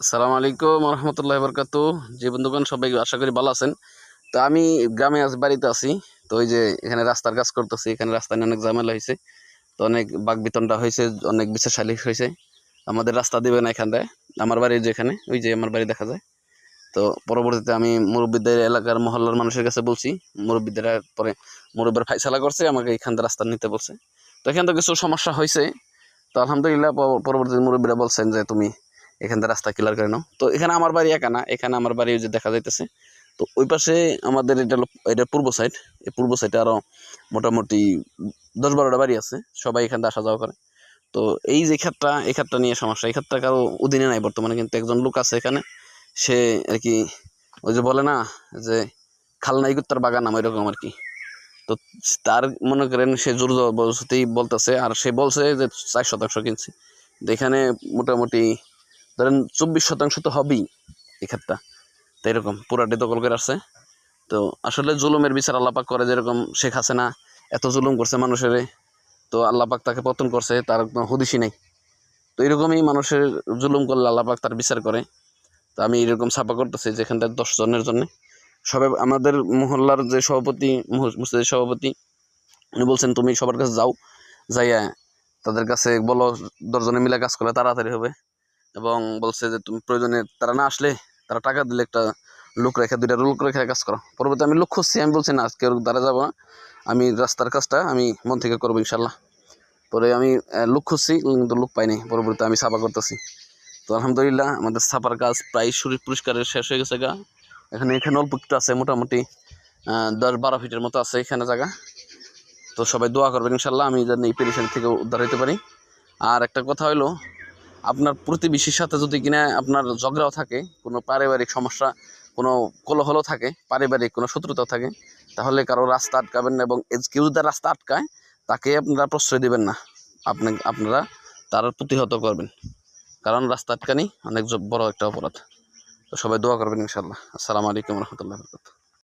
আসসালামু আলাইকুম রহমতুল্লাহ বরকাতু। যে বন্ধুগণ সবাই আশা করি ভালো আছেন। তো আমি গ্রামে বাড়িতে আছি। তো ওই যে এখানে রাস্তার কাজ করতেছি, এখানে রাস্তায় অনেক ঝামেলা হয়েছে। তো অনেক বাকবিতণ্ডা হয়েছে, অনেক বিচার সালিশ হয়েছে। আমাদের রাস্তা দিবে না এখান থেকে, আমার বাড়ি যেখানে, ওই যে আমার বাড়ি দেখা যায়। তো পরবর্তীতে আমি মুরব্বীদের, এলাকার মহল্লার মানুষের কাছে বলছি। মুরব্বীদের পরে মুরব্বীর ফাইসালা করছে, আমাকে এখান থেকে রাস্তা নিতে বলছে। তো এখান থেকে কিছু সমস্যা হয়েছে। তো আলহামদুলিল্লাহ পরবর্তীতে মুরব্বীরা বলছেন যে তুমি এখান থেকে রাস্তা ক্লিয়ার করে নাও। তো এখানে আমার বাড়ি একা না, এখানে আমার বাড়ি যে দেখা যাইতেছে। তো ওই পাশে আমাদের এটা পূর্ব সাইড। এই পূর্ব সাইডে আরো মোটামুটি 10-12টা বাড়ি আছে, সবাই এখান থেকে আসা যাওয়া করে। তো এই যে ক্ষেতটা, এই ক্ষেতটা নিয়ে সমস্যা। এই ক্ষেতটা কারো অধীনে নাই বর্তমানে, কিন্তু একজন লোক আছে এখানে। সে আর কি, ওই যে বলে না যে খালনাই কুত্তার বাগান, আমার এরকম আর কি। তো তার মনে করেন সে জোর জবরদস্তিই বলতেছে, আর সে বলছে যে 4% কিনছে। এখানে মোটামুটি ধরেন 24% তো হবেই এই ক্ষেতটা। তো এরকম পুরাটি দখল করে আসছে। তো আসলে জুলুমের বিচার আল্লাপাক করে, যেরকম শেখ হাসিনা এত জুলুম করছে মানুষের। তো আল্লাপাক তাকে পতন করছে, তার একদম হদিসই নাই। তো এরকমই মানুষের জুলুম করলে আল্লাপাক তার বিচার করে। তো আমি এরকম ছাপা করতেছি যেখানটা 10 জনের জন্য। সবাই আমাদের মহল্লার যে সভাপতি, মসজিদের সভাপতি, উনি বলছেন তুমি সবার কাছে যাও, যাইয়া তাদের কাছে বলো 10 জনে মিলে কাজ করলে তাড়াতাড়ি হবে। এবং বলছে যে তুমি প্রয়োজনে তারা না আসলে, তারা টাকা দিলে একটা লোক রেখে, 2টা লোক রেখে কাজ করো। পরবর্তী আমি লোক খুঁজছি, আমি বলছি না আজকে দ্বারা যাবো না, আমি রাস্তার কাজটা আমি মন থেকে করবো ইনশাল্লাহ। পরে আমি লোক খুঁজছি, কিন্তু লোক পাইনি। পরবর্তীতে আমি ছাপা করতেছি। তো আলহামদুলিল্লাহ আমাদের ছাপার কাজ প্রায় পরিষ্কারের শেষ হয়ে গেছে গা। এখানে অল্প একটু আছে, মোটামুটি 10-12 ফিটের মতো আছে এখানে জায়গা। তো সবাই দোয়া করবেন ইনশাল্লাহ, আমি যেন এই পেরেশানি থেকে উদ্ধার হতে পারি। আর একটা কথা হলো, আপনার প্রতিবেশীর সাথে যদি কিনা আপনার ঝগড়াও থাকে, কোনো পারিবারিক সমস্যা, কোনো কোলাহলও থাকে, পারিবারিক কোনো শত্রুতাও থাকে, তাহলে কারো রাস্তা আটকাবেন না। এবং কেউ যদি রাস্তা আটকায়, তাকে আপনারা প্রশ্রয় দেবেন না। আপনারা তার প্রতিহত করবেন, কারণ রাস্তা আটকানি অনেক বড় একটা অপরাধ। তো সবাই দোয়া করবেন ইনশাল্লাহ। আসসালামু আলাইকুম রহমতুল্লাহ।